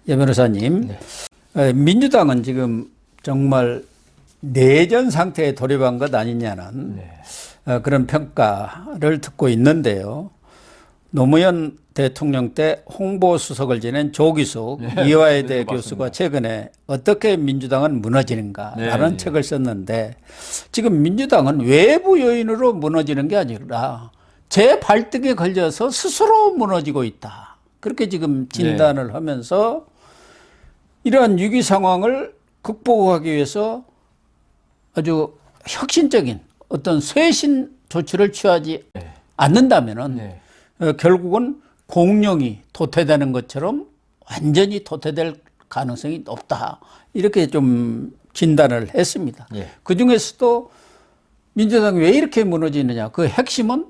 예, 변호사님. 네. 민주당은 지금 정말 내전 상태에 돌입한 것 아니냐는 그런 평가를 듣고 있는데요. 노무현 대통령 때 홍보수석을 지낸 조기숙 이화여대 교수가 최근에 어떻게 민주당은 무너지는가라는 책을 썼는데, 지금 민주당은 외부 요인으로 무너지는 게 아니라 제 발등에 걸려서 스스로 무너지고 있다. 그렇게 지금 진단을 하면서 이러한 위기 상황을 극복하기 위해서 아주 혁신적인 어떤 쇄신 조치를 취하지 않는다면은 결국은 공룡이 도태되는 것처럼 완전히 도태될 가능성이 높다. 이렇게 좀 진단을 했습니다. 그 중에서도 민주당이 왜 이렇게 무너지느냐. 그 핵심은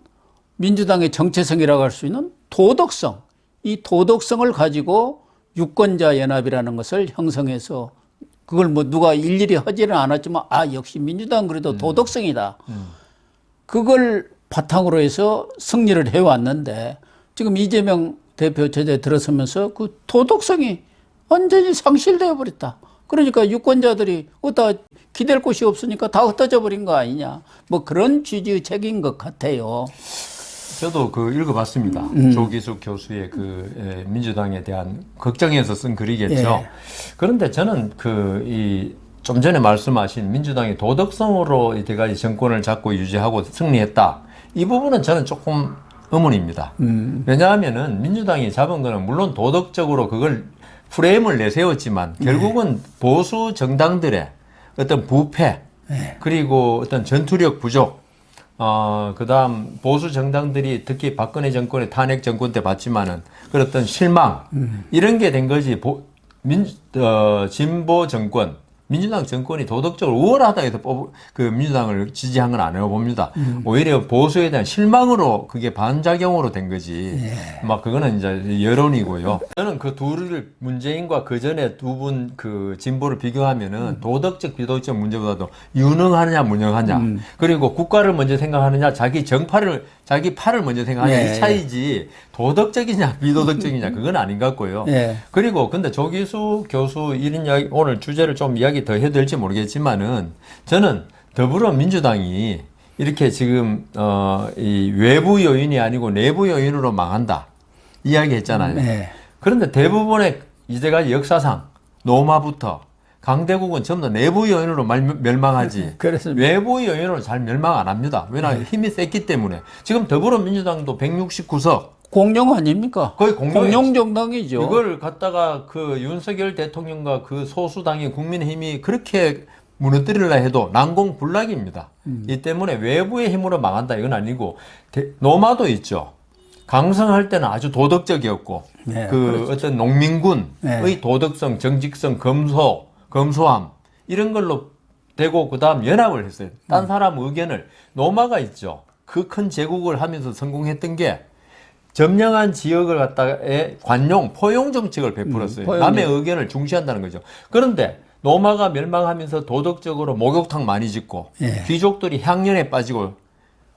민주당의 정체성이라고 할 수 있는 도덕성. 이 도덕성을 가지고 유권자 연합이라는 것을 형성해서 그걸 뭐 누가 일일이 하지는 않았지만 역시 민주당 그래도 도덕성이다. 그걸 바탕으로 해서 승리를 해왔는데 지금 이재명 대표 제대 들어서면서 그 도덕성이 완전히 상실되어 버렸다. 그러니까 유권자들이 어디다 기댈 곳이 없으니까 다 흩어져 버린 거 아니냐. 뭐 그런 취지의 책인 것 같아요. 저도 읽어봤습니다. 조기숙 교수의 민주당에 대한 걱정에서 쓴 글이겠죠. 그런데 저는 좀 전에 말씀하신 민주당이 도덕성으로 이때까지 정권을 잡고 유지하고 승리했다. 이 부분은 저는 조금 의문입니다. 왜냐하면은 민주당이 잡은 거는 물론 도덕적으로 그걸 프레임을 내세웠지만 결국은 보수 정당들의 어떤 부패, 그리고 어떤 전투력 부족, 그 다음 보수 정당들이 특히 박근혜 정권의 탄핵 정권 때 봤지만은 그런 어떤 실망, 이런 게 된 거지. 진보 정권, 민주당 정권이 도덕적으로 우월하다 해서 민주당을 지지한 건 아니라고 봅니다. 오히려 보수에 대한 실망으로 그게 반작용으로 된 거지. 그거는 이제 여론이고요. 저는 그 둘을 문재인과 그 전에 두 분 진보를 비교하면은 도덕적, 비도덕적 문제보다도 유능하느냐, 무능하냐. 그리고 국가를 먼저 생각하느냐, 자기 팔을 먼저 생각하느냐. 이 차이지. 도덕적이냐, 비도덕적이냐. 그건 아닌 것 같고요. 그리고 근데 조기수 교수 이런 이야기, 오늘 주제를 좀 이야기 더 해야 될지 모르겠지만은 저는 더불어민주당이 이렇게 지금 이 외부 요인이 아니고 내부 요인으로 망한다 이야기했잖아요. 그런데 대부분의 이제까지 역사상 노마부터 강대국은 전부 다 내부 요인으로 멸망하지 외부 요인으로 잘 멸망 안 합니다. 왜냐하면 힘이 셌기 때문에. 지금 더불어민주당도 169석 공룡 아닙니까? 거의 공룡 정당이죠. 이걸 갖다가 윤석열 대통령과 소수당인 국민의힘이 그렇게 무너뜨리려 해도 난공불락입니다. 이 때문에 외부의 힘으로 망한다 이건 아니고 노마도 있죠. 강성할 때는 아주 도덕적이었고 그렇죠. 어떤 농민군의 도덕성, 정직성, 검소함 이런 걸로 되고 그다음 연합을 했어요. 딴 사람 의견을. 노마가 있죠. 그 큰 제국을 하면서 성공했던 게 점령한 지역을 갖다가 포용 정책을 베풀었어요. 남의 의견을 중시한다는 거죠. 그런데 노마가 멸망하면서 도덕적으로 목욕탕 많이 짓고 귀족들이 향연에 빠지고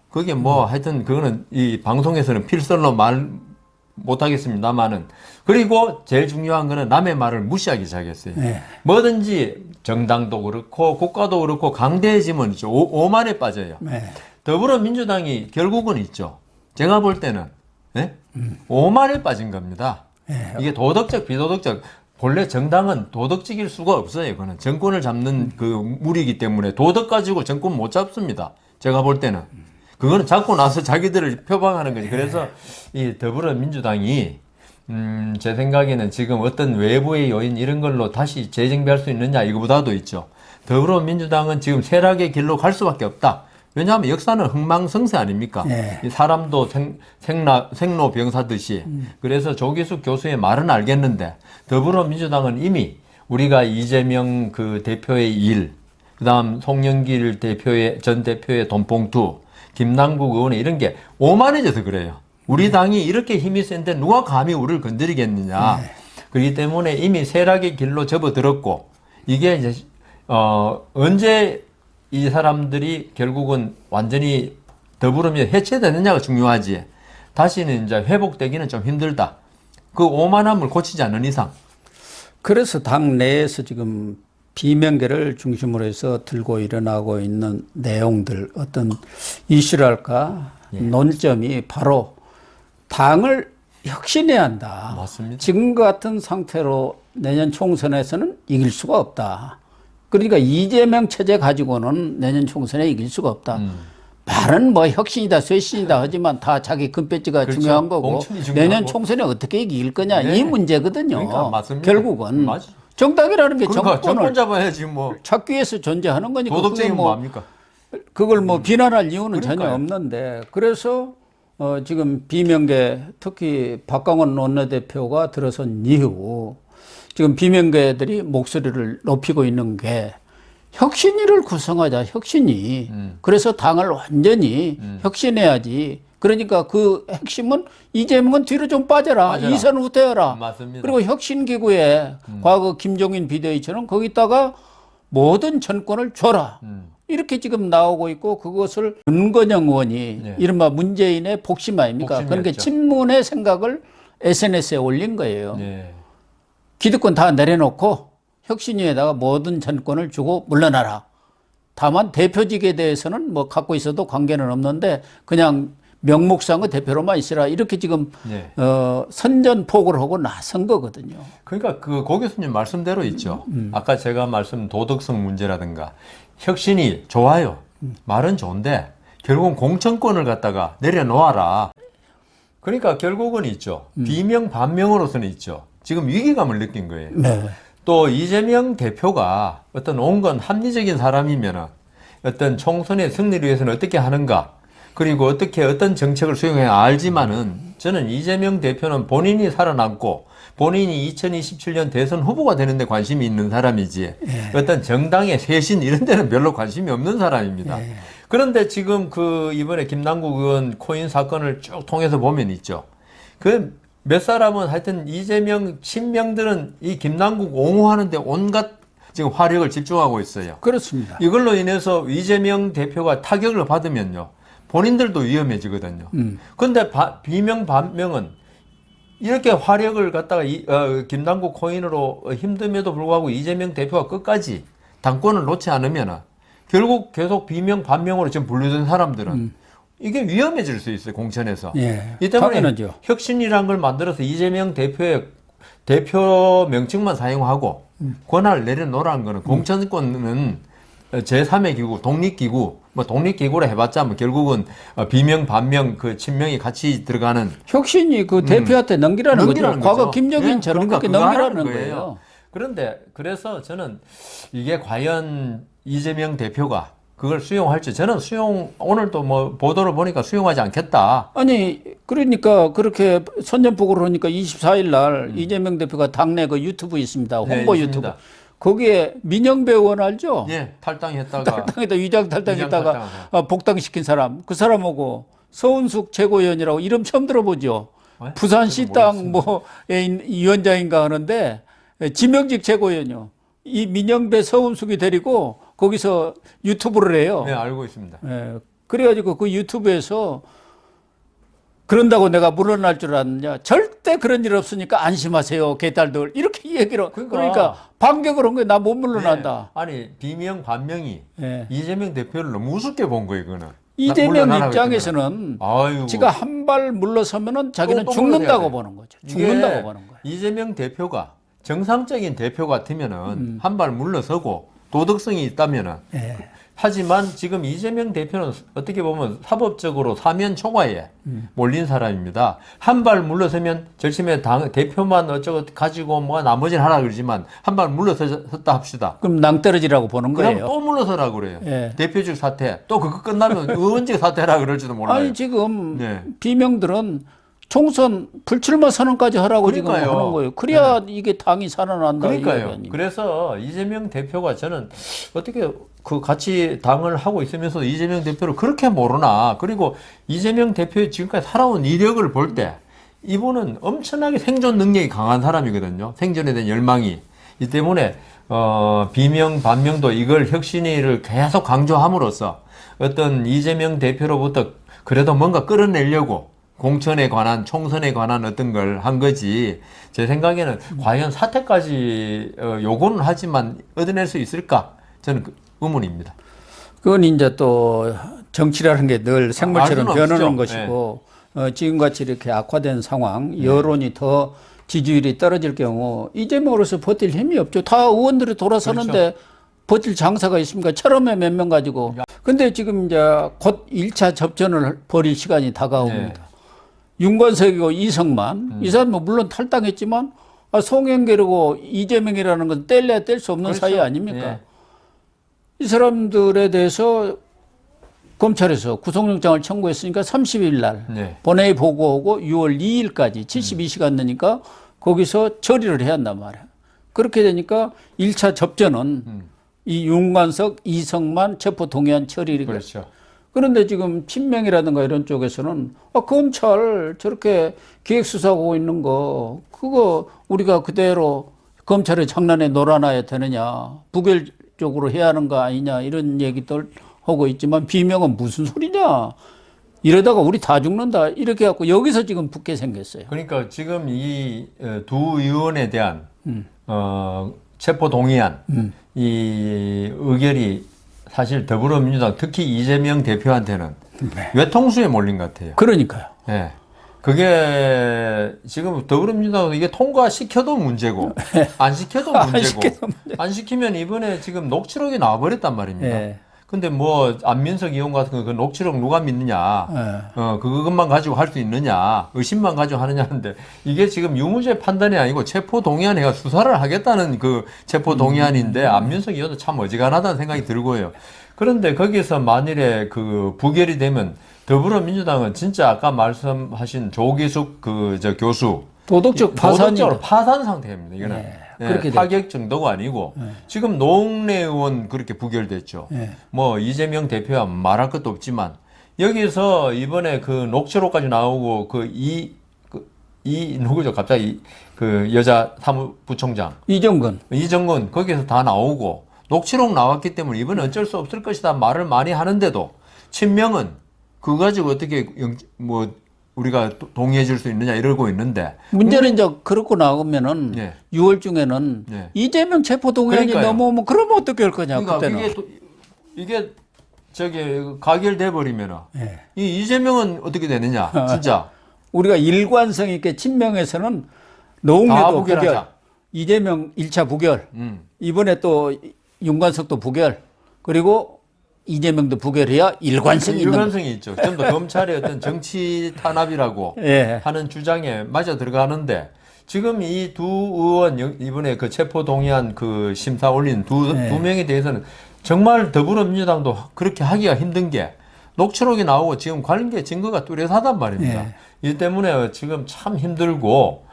그게 하여튼 그거는 이 방송에서는 필설로 말 못하겠습니다만은. 그리고 제일 중요한 거는 남의 말을 무시하기 시작했어요. 뭐든지 정당도 그렇고 국가도 그렇고 강대해지면 있죠. 오만에 빠져요. 더불어민주당이 결국은 있죠. 제가 볼 때는 오만에 빠진 겁니다. 이게 도덕적, 비도덕적. 본래 정당은 도덕적일 수가 없어요. 그거는 정권을 잡는 무리이기 때문에 도덕 가지고 정권 못 잡습니다. 제가 볼 때는. 그거는 잡고 나서 자기들을 표방하는 거지. 그래서 이 더불어민주당이 제 생각에는 지금 어떤 외부의 요인 이런 걸로 다시 재정비할 수 있느냐 이거보다도 있죠. 더불어민주당은 지금 쇠락의 길로 갈 수밖에 없다. 왜냐하면 역사는 흥망성쇠 아닙니까? 사람도 생로병사듯이. 그래서 조기숙 교수의 말은 알겠는데 더불어민주당은 이미 우리가 이재명 대표의 일, 그다음 송영길 전 대표의 돈봉투, 김남국 의원의 이런 게 오만해져서 그래요. 우리 당이 이렇게 힘이 센데 누가 감히 우리를 건드리겠느냐. 그렇기 때문에 이미 쇠락의 길로 접어들었고 이게 이제 언제 이 사람들이 결국은 완전히 더불어민주당 해체되느냐가 중요하지. 다시는 이제 회복되기는 좀 힘들다. 그 오만함을 고치지 않는 이상. 그래서 당 내에서 지금 비명계를 중심으로 해서 들고 일어나고 있는 내용들, 어떤 이슈랄까, 논점이 바로 당을 혁신해야 한다. 맞습니다. 지금 같은 상태로 내년 총선에서는 이길 수가 없다. 그러니까 이재명 체제 가지고는 내년 총선에 이길 수가 없다. 말은 뭐 혁신이다, 쇄신이다 하지만 다 자기 금배지가 그렇죠. 중요한 거고 공천이 중요하고. 내년 총선에 어떻게 이길 거냐 네. 이 문제거든요. 그러니까 맞습니다. 결국은 맞아. 정당이라는 게 그러니까 정권 정권을 잡아야지 뭐. 찾기 위해서 존재하는 거니까 도덕적인 그게 뭐 합니까? 그걸 뭐 비난할 이유는 전혀 그러니까요. 없는데 그래서 지금 비명계 특히 박광원 원내대표가 들어선 이후 지금 비명계들이 목소리를 높이고 있는 게 혁신위를 구성하자 혁신위. 그래서 당을 완전히 혁신해야지. 그러니까 그 핵심은 이재명은 뒤로 좀 빠져라. 이선 후퇴해라. 맞습니다. 그리고 혁신기구에 과거 김종인 비대위처럼 거기다가 모든 전권을 줘라. 이렇게 지금 나오고 있고 그것을 윤건영 의원이 네. 이른바 문재인의 복심 아닙니까? 복심이었죠. 그러니까 친문의 생각을 SNS에 올린 거예요. 네. 기득권 다 내려놓고 혁신위에다가 모든 전권을 주고 물러나라. 다만 대표직에 대해서는 뭐 갖고 있어도 관계는 없는데 그냥 명목상의 대표로만 있으라. 이렇게 지금 네. 선전포고를 하고 나선 거거든요. 그러니까 그 고 교수님 말씀대로 있죠. 아까 제가 말씀 도덕성 문제라든가 혁신이 좋아요. 말은 좋은데 결국은 공천권을 갖다가 내려놓아라. 그러니까 결국은 있죠. 비명 반명으로서는 있죠. 지금 위기감을 느낀 거예요. 네. 또 이재명 대표가 어떤 온건 합리적인 사람이면 어떤 총선의 승리를 위해서는 어떻게 하는가 그리고 어떻게 어떤 정책을 수용해야 알지만은 저는 이재명 대표는 본인이 살아남고 본인이 2027년 대선 후보가 되는데 관심이 있는 사람이지 어떤 정당의 쇄신 이런 데는 별로 관심이 없는 사람입니다. 그런데 지금 그 이번에 김남국 의원 코인 사건을 쭉 통해서 보면 있죠. 그 몇 사람은 하여튼 이재명 친명들은 이 김남국 옹호하는데 온갖 지금 화력을 집중하고 있어요. 그렇습니다. 이걸로 인해서 이재명 대표가 타격을 받으면요. 본인들도 위험해지거든요. 그런데 비명 반명은 이렇게 화력을 갖다가 김남국 코인으로 힘듦에도 불구하고 이재명 대표가 끝까지 당권을 놓지 않으면 결국 계속 비명 반명으로 지금 분류된 사람들은 이게 위험해질 수 있어요, 공천에서. 예, 이 때문에 당연하죠. 혁신이란 걸 만들어서 이재명 대표의 대표 명칭만 사용하고 권한을 내려놓으라는 거는 공천권은 제3의 기구, 독립기구, 뭐 독립기구라 해봤자 뭐 결국은 비명, 반명, 그 친명이 같이 들어가는 혁신이 그 대표한테 넘기라는 거죠. 넘기라는 과거 거죠. 김정인처럼 그러니까 그렇게 그거 넘기라는 하라는 거예요. 그런데 그래서 저는 이게 과연 이재명 대표가 그걸 수용할지 저는 오늘도 뭐 보도를 보니까 수용하지 않겠다. 아니 그러니까 그렇게 선전포고를 하니까 24일 날 이재명 대표가 당내 그 유튜브 있습니다. 홍보 네, 유튜브. 있습니다. 거기에 민영배 의원 알죠? 예, 탈당했다가 탈당했다 위장 탈당했다가 탈당하고. 복당시킨 사람 그 사람하고 서은숙 최고위원이라고 이름 처음 들어보죠. 네? 부산시 당 뭐의 위원장인가 하는데 지명직 최고위원이요. 이 민영배 서은숙이 데리고 거기서 유튜브를 해요. 네, 알고 있습니다. 예, 그래가지고 그 유튜브에서 그런다고 내가 물러날 줄 아느냐. 절대 그런 일 없으니까 안심하세요, 개딸들. 이렇게 얘기를. 그러니까 반격을 한 거예요. 나 못 물러난다. 네, 아니, 비명, 반명이 예. 이재명 대표를 너무 우습게 본 거예요, 그거는. 이재명 물러나라고 입장에서는 아이고. 지가 한 발 물러서면은 자기는 또 죽는다고 물러서야 돼. 보는 거죠. 이게 죽는다고 보는 거예요. 이재명 대표가 정상적인 대표 같으면은 한 발 물러서고 도덕성이 있다면은 예. 하지만 지금 이재명 대표는 어떻게 보면 사법적으로 사면 초과에 몰린 사람입니다. 한 발 물러서면 절심에 당 대표만 어쩌고 가지고 뭐 나머지는 하라 그러지만 한 발 물러섰다 합시다. 그럼 낭떠러지라고 보는 그럼 거예요. 또 물러서라 그래요. 예. 대표직 사퇴. 또 그거 끝나면 의원직 사퇴라 그럴지도 몰라요. 아니 지금 네. 비명들은 총선 불출마 선언까지 하라고 그러니까요. 지금 하는 거예요. 그래야 이게 당이 살아난다. 이 그러니까요. 얘기 그래서 이재명 대표가 저는 어떻게 그 같이 당을 하고 있으면서 이재명 대표를 그렇게 모르나. 그리고 이재명 대표의 지금까지 살아온 이력을 볼 때 이분은 엄청나게 생존 능력이 강한 사람이거든요. 생존에 대한 열망이. 이 때문에 비명 반명도 이걸 혁신위를 계속 강조함으로써 어떤 이재명 대표로부터 그래도 뭔가 끌어내려고 공천에 관한 총선에 관한 어떤 걸 한 거지. 제 생각에는 과연 사퇴까지 요구는 하지만 얻어낼 수 있을까? 저는 의문입니다. 그건 이제 또 정치라는 게 늘 생물처럼 알 수는 변하는 없죠. 것이고 지금같이 이렇게 악화된 상황, 여론이 더 지지율이 떨어질 경우 이재명으로서 버틸 힘이 없죠. 다 의원들이 돌아서는데 그렇죠. 버틸 장사가 있습니까? 철험에 몇 명 가지고. 근데 지금 이제 곧 1차 접전을 벌일 시간이 다가옵니다. 윤관석이고 이성만 이 사람은 물론 탈당했지만 송영길이고 이재명이라는 건 뗄래야 뗄 수 없는 그렇죠. 사이 아닙니까? 예. 이 사람들에 대해서 검찰에서 구속영장을 청구했으니까 30일 날 네. 본회의 보고하고 6월 2일까지 72시간 내니까 거기서 처리를 해야 한단 말이야. 그렇게 되니까 1차 접전은 이 윤관석, 이성만 체포 동의안 처리가. 그렇죠. 그런데 지금 친명이라든가 이런 쪽에서는 검찰 저렇게 기획수사하고 있는 거 그거 우리가 그대로 검찰의 장난에 놀아놔야 되느냐, 부결적으로 해야 하는 거 아니냐 이런 얘기들 하고 있지만 비명은 무슨 소리냐, 이러다가 우리 다 죽는다 이렇게 해갖고 여기서 지금 붙게 생겼어요. 그러니까 지금 이 두 의원에 대한 체포 동의안 이 의결이 사실 더불어민주당 특히 이재명 대표한테는 외통수에 몰린 것 같아요. 그러니까요. 예. 그게 지금 더불어민주당은 이게 통과시켜도 문제고 안 시켜도 문제고 안 시키면 이번에 지금 녹취록이 나와버렸단 말입니다. 예. 근데 뭐 안민석 의원 같은 거 그 녹취록 누가 믿느냐, 그것만 가지고 할 수 있느냐, 의심만 가지고 하느냐 하는데 이게 지금 유무죄 판단이 아니고 체포 동의안 해가 수사를 하겠다는 그 체포 동의안인데 안민석 의원도 참 어지간하다는 생각이 들고요. 그런데 거기서 만일에 그 부결이 되면 더불어민주당은 진짜 아까 말씀하신 조기숙 교수 도덕적 파산이 도덕적으로 파산 상태입니다. 이거는. 네, 예, 그렇게 파격 정도가 아니고 지금 노웅래 의원 그렇게 부결됐죠. 네. 뭐 이재명 대표와 말할 것도 없지만 여기서 이번에 그 녹취록까지 나오고 누구죠? 갑자기 그 여자 사무부총장 이정근 거기서 다 나오고 녹취록 나왔기 때문에 이번에 어쩔 수 없을 것이다 말을 많이 하는데도 친명은 그거 가지고 어떻게 우리가 동의해 줄 수 있느냐 이러고 있는데 문제는 이제 그렇고 나오면은 네. 6월 중에는 네. 이재명 체포 동의안이 그러니까요. 넘어오면 그러면 어떻게 할 거냐. 그러니까 그때는. 이게 가결돼 버리면은 네. 이 이재명은 어떻게 되느냐 진짜 우리가 일관성 있게 친명에서는 다 노웅래도 부결, 부결하자. 이재명 1차 부결, 이번에 또 윤관석도 부결, 그리고 이재명도 부결해야 일관성이 있는 일관성이 있죠. 좀 더 검찰의 어떤 정치 탄압이라고 예. 하는 주장에 맞아 들어가는데 지금 이 두 의원 이번에 그 체포 동의안 그 심사 올린 두 명에 대해서는 정말 더불어민주당도 그렇게 하기가 힘든 게 녹취록이 나오고 지금 관계 증거가 뚜렷하단 말입니다. 이 때문에 지금 참 힘들고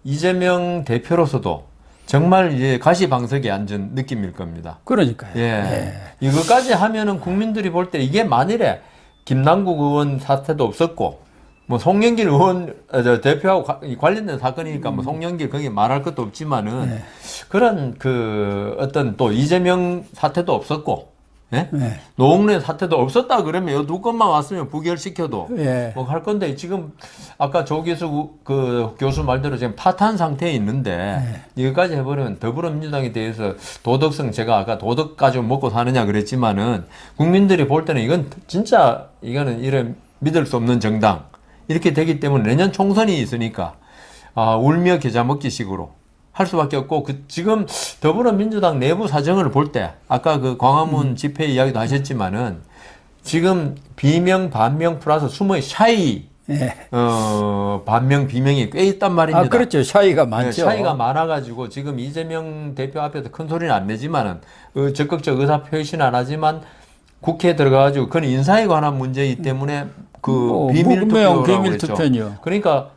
이재명 대표로서도 정말 이제 가시방석에 앉은 느낌일 겁니다. 그러니까요. 예. 이거까지 하면은 국민들이 볼 때 이게 만일에 김남국 의원 사태도 없었고, 뭐 송영길 의원 대표하고 관련된 사건이니까 뭐 송영길 거기 말할 것도 없지만은 그런 그 어떤 또 이재명 사태도 없었고, 예? 노웅래 사태도 없었다 그러면 이 두 건만 왔으면 부결시켜도 뭐 할 건데 지금 아까 조기숙 그 교수 말대로 지금 파탄 상태에 있는데 이거까지 해버리면 더불어민주당에 대해서 도덕성 제가 아까 도덕 가지고 먹고 사느냐 그랬지만은 국민들이 볼 때는 이건 진짜 이거는 이런 믿을 수 없는 정당 이렇게 되기 때문에 내년 총선이 있으니까 울며 겨자 먹기식으로 할 수밖에 없고 지금 더불어민주당 내부 사정을 볼 때 아까 그 광화문 집회 이야기도 하셨지만은 지금 비명 반명 플러스 숨의 샤이 반명 비명이 꽤 있단 말입니다. 그렇죠. 샤이가 많죠. 샤이가 많아가지고 지금 이재명 대표 앞에서 큰 소리는 안 내지만은 적극적 의사 표시는 안 하지만 국회에 들어가가지고 그건 인사에 관한 문제이기 때문에 그 비밀 투표라고 비밀 그랬죠. 투표요. 그러니까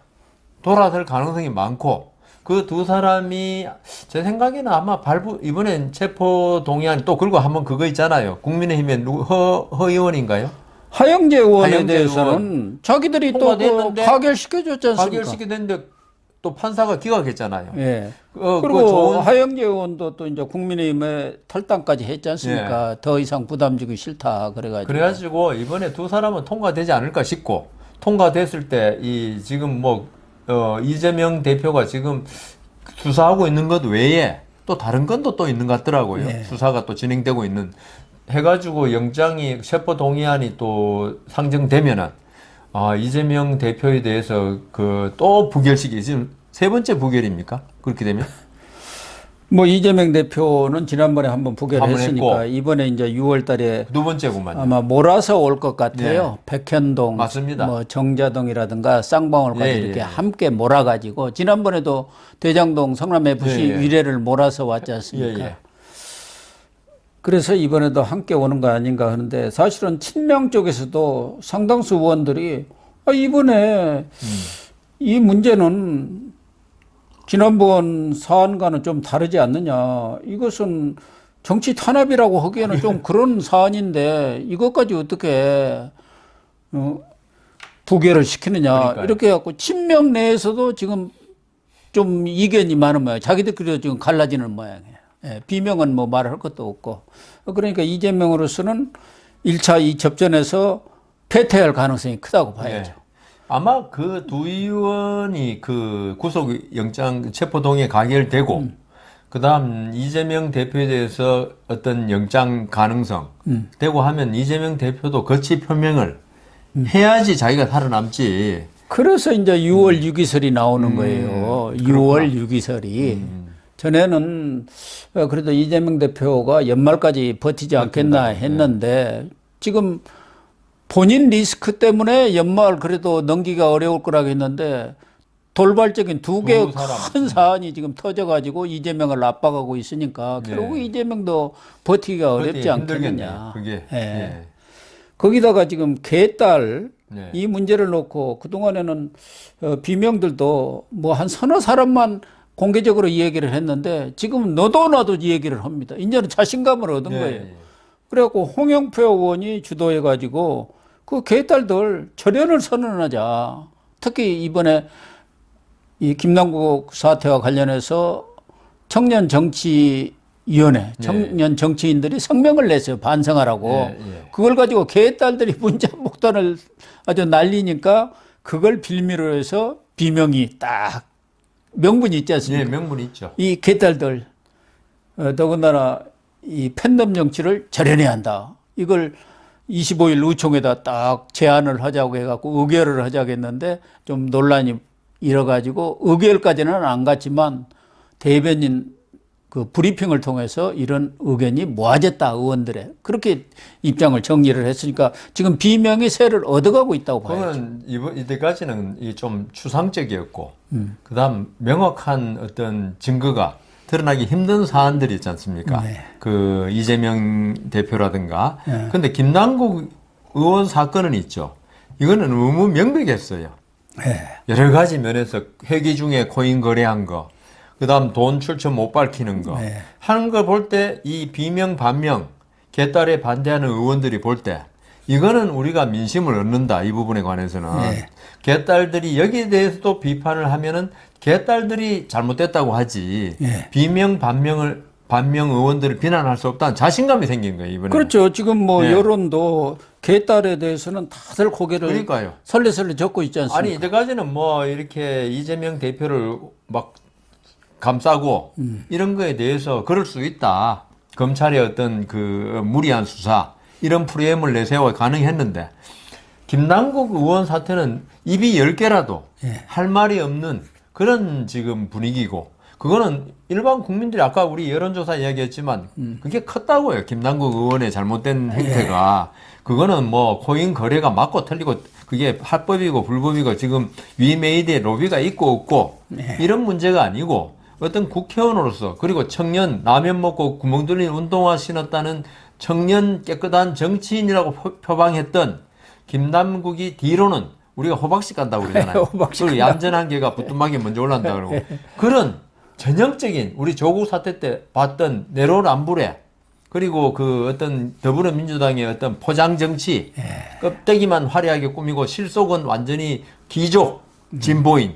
돌아설 가능성이 많고. 그 두 사람이 제 생각에는 아마 이번엔 체포 동의안 또 그리고 한번 그거 있잖아요. 국민의힘의 허 의원인가요? 하영재 의원에 대해서는 자기들이 또 가결시켜줬지 않습니까? 가결시켰는데 또 판사가 기각했잖아요. 예. 그리고 하영재 의원도 또 이제 국민의힘에 탈당까지 했지 않습니까? 더 이상 부담 주기 싫다 그래가지고 이번에 두 사람은 통과되지 않을까 싶고 통과됐을 때 이 지금 뭐 이재명 대표가 지금 수사하고 있는 것 외에 또 다른 건도 또 있는 것 같더라고요. 네. 수사가 또 진행되고 있는 해가지고 영장이 체포 동의안이 또 상정되면은 이재명 대표에 대해서 그 또 부결식이 지금 세 번째 부결입니까? 그렇게 되면? 뭐 이재명 대표는 지난번에 한번 한번 부결했으니까 했고. 이번에 이제 6월 달에 두 번째구만요. 아마 몰아서 올 것 같아요. 백현동, 맞습니다. 뭐 정자동이라든가 쌍방울까지 예, 이렇게 예. 함께 몰아가지고 지난번에도 대장동 성남 FC 예, 예. 위례를 몰아서 왔지 않습니까? 예, 예. 그래서 이번에도 함께 오는 거 아닌가 하는데 사실은 친명 쪽에서도 상당수 의원들이 이번에 이 문제는 지난번 사안과는 좀 다르지 않느냐. 이것은 정치 탄압이라고 하기에는 좀 그런 사안인데 이것까지 어떻게 부결을 시키느냐. 그러니까요. 이렇게 해갖고 친명 내에서도 지금 좀 이견이 많은 모양. 자기들끼리도 지금 갈라지는 모양이에요. 예, 비명은 뭐 말할 것도 없고. 그러니까 이재명으로서는 1차 이 접전에서 패퇴할 가능성이 크다고 봐야죠. 네. 아마 그 두 의원이 그 구속영장 체포동의에 가결되고 그다음 이재명 대표에 대해서 어떤 영장 가능성 되고 하면 이재명 대표도 거취 표명을 해야지 자기가 살아남지. 그래서 이제 6월 6기설이 나오는 거예요. 6월 6기설이. 전에는 그래도 이재명 대표가 연말까지 버티지 않겠나 했는데 지금 본인 리스크 때문에 연말 그래도 넘기기가 어려울 거라고 했는데 돌발적인 두 개의 큰 사안이 지금 터져가지고 이재명을 압박하고 있으니까 결국 이재명도 버티기가 어렵지 않겠느냐. 그게. 예. 예. 거기다가 지금 개딸 네. 이 문제를 놓고 그동안에는 비명들도 뭐 한 서너 사람만 공개적으로 이 얘기를 했는데 지금 너도 나도 이 얘기를 합니다. 이제는 자신감을 얻은 예, 거예요. 예. 그래갖고 홍영표 의원이 주도해가지고 그 개딸들 절연을 선언하자. 특히 이번에 이 김남국 사태와 관련해서 청년 정치위원회, 청년 정치인들이 성명을 냈어요. 반성하라고. 예, 예. 그걸 가지고 개딸들이 문자폭탄을 아주 날리니까 그걸 빌미로 해서 비명이 딱 명분이 있지 않습니까? 예, 명분이 있죠. 이 개딸들 더군다나 이 팬덤 정치를 절연해야 한다. 이걸 25일 의총에다 딱 제안을 하자고 해갖고 의결을 하자고 했는데 좀 논란이 일어가지고 의결까지는 안 갔지만 대변인 그 브리핑을 통해서 이런 의견이 모아졌다 의원들의 그렇게 입장을 정리를 했으니까 지금 비명의 세를 얻어가고 있다고 봐야죠. 그건 이때까지는 좀 추상적이었고 그다음 명확한 어떤 증거가 드러나기 힘든 사안들이 있지 않습니까? 네. 그 이재명 대표라든가. 네. 근데 김남국 의원 사건은 있죠. 이거는 의무 명백했어요. 네. 여러 가지 면에서 회기 중에 코인 거래한 거, 그다음 돈 출처 못 밝히는 거 네. 하는 걸 볼 때 이 비명 반명 개딸에 반대하는 의원들이 볼 때 이거는 우리가 민심을 얻는다 이 부분에 관해서는 네. 개딸들이 여기에 대해서도 비판을 하면은 개딸들이 잘못됐다고 하지 네. 비명 반명 의원들을 비난할 수 없다는 자신감이 생긴 거예요 이번에. 그렇죠. 지금 뭐 네. 여론도 개딸에 대해서는 다들 고개를 그러니까요. 설레설레 젓고 있지 않습니까? 아니 이때까지는 뭐 이렇게 이재명 대표를 막 감싸고 이런 거에 대해서 그럴 수 있다. 검찰의 어떤 그 무리한 수사 이런 프레임을 내세워 가능했는데 김남국 의원 사태는 입이 10개라도 할 말이 없는 그런 지금 분위기고 그거는 일반 국민들이 아까 우리 여론조사 이야기했지만 그게 컸다고요. 김남국 의원의 잘못된 행태가. 그거는 뭐 코인 거래가 맞고 틀리고 그게 합법이고 불법이고 지금 위메이드의 로비가 있고 없고 이런 문제가 아니고 어떤 국회의원으로서 그리고 청년 라면 먹고 구멍 뚫린 운동화 신었다는 청년 깨끗한 정치인이라고 표방했던 김남국이 뒤로는 우리가 호박씨 간다고 그러잖아요. 호박씨 그리고 얌전한 개가 부뚜막이 먼저 올라온다 그러고 그런 전형적인 우리 조국 사태 때 봤던 내로남불에 그리고 그 어떤 더불어민주당의 어떤 포장 정치 껍데기만 화려하게 꾸미고 실속은 완전히 기족 진보인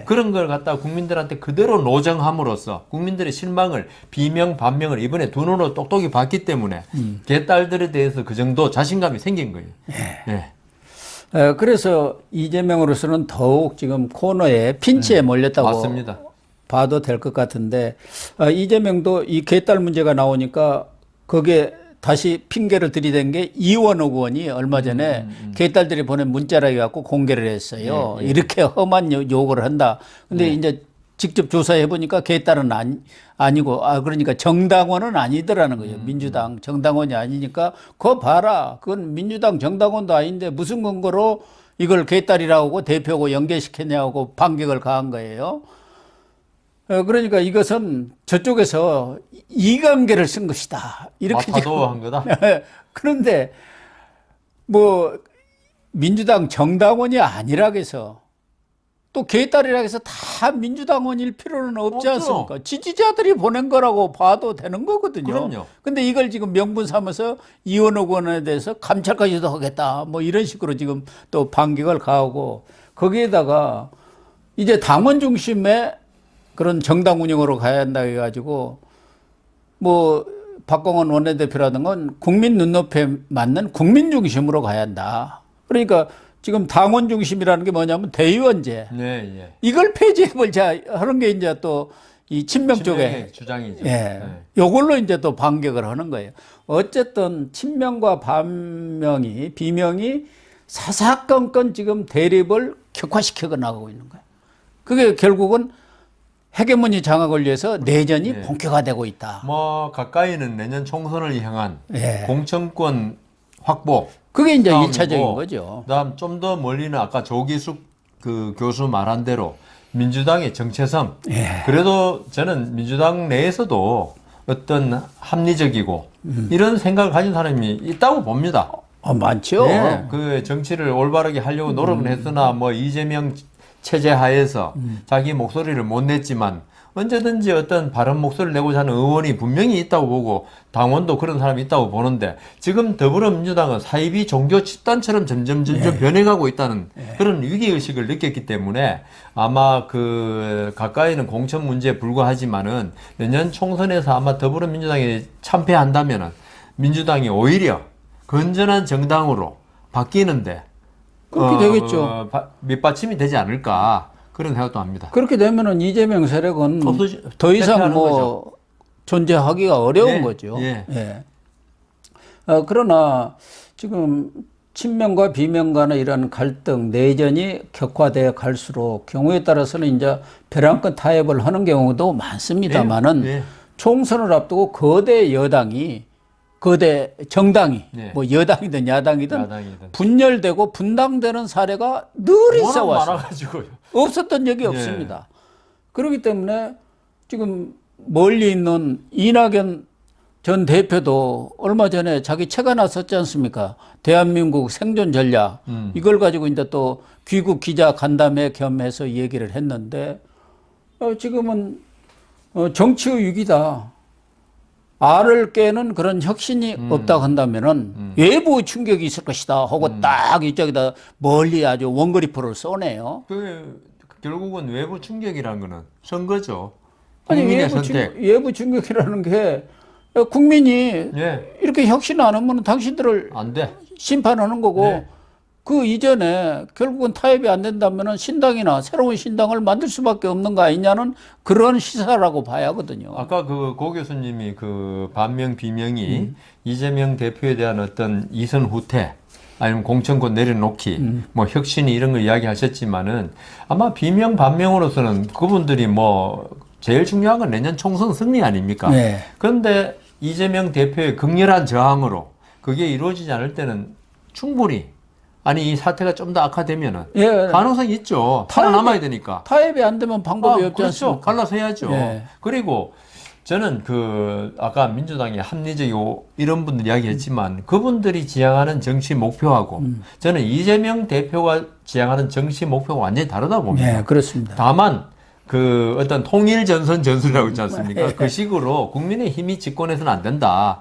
그런 걸 갖다 국민들한테 그대로 노정함으로써 국민들의 실망을 비명 반명을 이번에 두 눈으로 똑똑히 봤기 때문에 개딸들에 대해서 그 정도 자신감이 생긴 거예요. 예. 그래서 이재명으로서는 더욱 지금 코너에 핀치에 몰렸다고 맞습니다. 봐도 될 것 같은데 이재명도 이 개딸 문제가 나오니까 거기에 다시 핑계를 들이댄 게 이원호 의원이 얼마 전에 개딸들이 보낸 문자라 해갖고 공개를 했어요. 예, 예. 이렇게 험한 요구를 한다. 근데 이제 직접 조사해 보니까 개딸은 아니고 그러니까 정당원은 아니더라는 거예요. 민주당 정당원이 아니니까 그거 봐라. 그건 민주당 정당원도 아닌데 무슨 근거로 이걸 개딸이라고 대표고 연계시켰냐고 반격을 가한 거예요. 그러니까 이것은 저쪽에서 이관계를 쓴 것이다. 이렇게 마타도 한 거다. 그런데 뭐 민주당 정당원이 아니라고 해서 또 개딸이라고 해서 다 민주당원일 필요는 없지 없죠. 않습니까? 지지자들이 보낸 거라고 봐도 되는 거거든요. 그럼요. 근데 이걸 지금 명분 삼아서 이원호 의원에 대해서 감찰까지도 하겠다. 뭐 이런 식으로 지금 또 반격을 가하고 거기에다가 이제 당원 중심의 그런 정당 운영으로 가야 한다 해가지고 뭐 박광원 원내대표라든 건 국민 눈높이에 맞는 국민 중심으로 가야 한다. 그러니까 지금 당원 중심이라는 게 뭐냐면 대의원제. 네, 예. 이걸 폐지해보자 하는 게 이제 또 이 친명 쪽에 친명의 주장이죠. 예, 네. 요걸로 이제 또 반격을 하는 거예요. 어쨌든 친명과 비명이 사사건건 지금 대립을 격화시켜 나가고 있는 거예요. 그게 결국은 헤게모니 장악을 위해서 내전이 네. 본격화되고 있다. 뭐 가까이는 내년 총선을 향한 예. 공천권 확보. 그게 이제 싸움이고, 1차적인 거죠. 그다음 좀 더 멀리는 아까 조기숙 그 교수 말한 대로 민주당의 정체성. 예. 그래도 저는 민주당 내에서도 어떤 합리적이고 이런 생각을 가진 사람이 있다고 봅니다. 많죠. 네, 그 정치를 올바르게 하려고 노력은 했으나 뭐 이재명 체제 하에서 자기 목소리를 못 냈지만 언제든지 어떤 바른 목소리를 내고자 하는 의원이 분명히 있다고 보고 당원도 그런 사람이 있다고 보는데 지금 더불어민주당은 사이비 종교 집단처럼 점점 변해가고 있다는 그런 위기의식을 느꼈기 때문에 아마 그 가까이는 공천 문제에 불과하지만은 내년 총선에서 아마 더불어민주당이 참패한다면은 민주당이 오히려 건전한 정당으로 바뀌는데 그렇게 되겠죠. 밑받침이 되지 않을까 그런 생각도 합니다. 그렇게 되면은 이재명 세력은 더 이상 대표하는 뭐 거죠. 존재하기가 어려운 네, 거죠. 예. 예. 그러나 지금 친명과 비명 간의 이런 갈등, 내전이 격화되어 갈수록 경우에 따라서는 이제 벼랑끝 타협을 하는 경우도 많습니다만은 네, 네. 총선을 앞두고 거대 정당이 네. 뭐 여당이든 야당이든 야당이든. 분열되고 분당되는 사례가 늘 워낙 있어왔어요. 많아가지고요. 없었던 적이 예. 없습니다. 그렇기 때문에 지금 멀리 있는 이낙연 전 대표도 얼마 전에 자기 책가 났었지 않습니까? 대한민국 생존 전략. 이걸 가지고 이제 또 귀국 기자 간담회 겸해서 얘기를 했는데 지금은 정치의 위기다. 알을 깨는 그런 혁신이 없다 한다면은 외부 충격이 있을 것이다 하고 딱 이쪽에다 멀리 아주 원거리표를 쏘네요. 결국은 외부 충격이라는 거는 선거죠. 아니 국민의 선택. 외부 충격이라는 게 국민이 예. 이렇게 혁신 안 하면 당신들을 안 돼. 심판하는 거고 네. 그 이전에 결국은 타협이 안 된다면은 신당이나 새로운 신당을 만들 수밖에 없는 거 아니냐는 그런 시사라고 봐야 하거든요. 아까 그 고 교수님이 그 반명 비명이 이재명 대표에 대한 어떤 이선 후퇴 아니면 공천권 내려놓기 뭐 혁신이 이런 걸 이야기하셨지만은 아마 비명 반명으로서는 그분들이 뭐 제일 중요한 건 내년 총선 승리 아닙니까? 네. 그런데 이재명 대표의 극렬한 저항으로 그게 이루어지지 않을 때는 충분히 아니 이 사태가 좀 더 악화되면은 예. 가능성이 있죠. 살아남아야 되니까. 타협이 안 되면 방법이 없지 그렇죠. 않습니까? 갈라서 해야죠. 예. 그리고 저는 그 아까 민주당이 합리적이고 이런 분들 이야기했지만 그분들이 지향하는 정치 목표하고 저는 이재명 대표가 지향하는 정치 목표가 완전히 다르다고 봅니다. 네, 그렇습니다. 다만 그 어떤 통일 전선 전술이라고 있지 않습니까? 그 식으로 국민의 힘이 집권해서는 안 된다.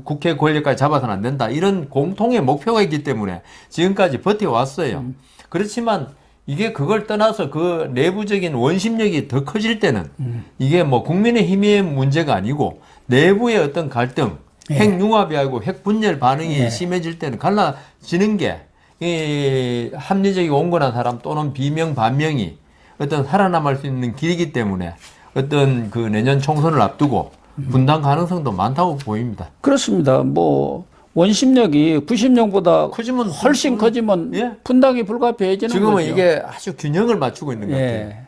국회 권력까지 잡아서는 안 된다. 이런 공통의 목표가 있기 때문에 지금까지 버텨왔어요. 그렇지만 이게 그걸 떠나서 그 내부적인 원심력이 더 커질 때는 이게 뭐 국민의 힘의 문제가 아니고 내부의 어떤 갈등, 핵융합이 아니고 핵분열 반응이 심해질 때는 갈라지는 게 이 합리적이고 온건한 사람 또는 비명 반명이 어떤 살아남을 수 있는 길이기 때문에 어떤 그 내년 총선을 앞두고 분당 가능성도 많다고 보입니다. 그렇습니다. 뭐 원심력이 90명보다 커지면 훨씬 커지면 예. 분당이 불가피해지는 지금은 거죠. 이게 아주 균형을 맞추고 있는 것 같아요. 예.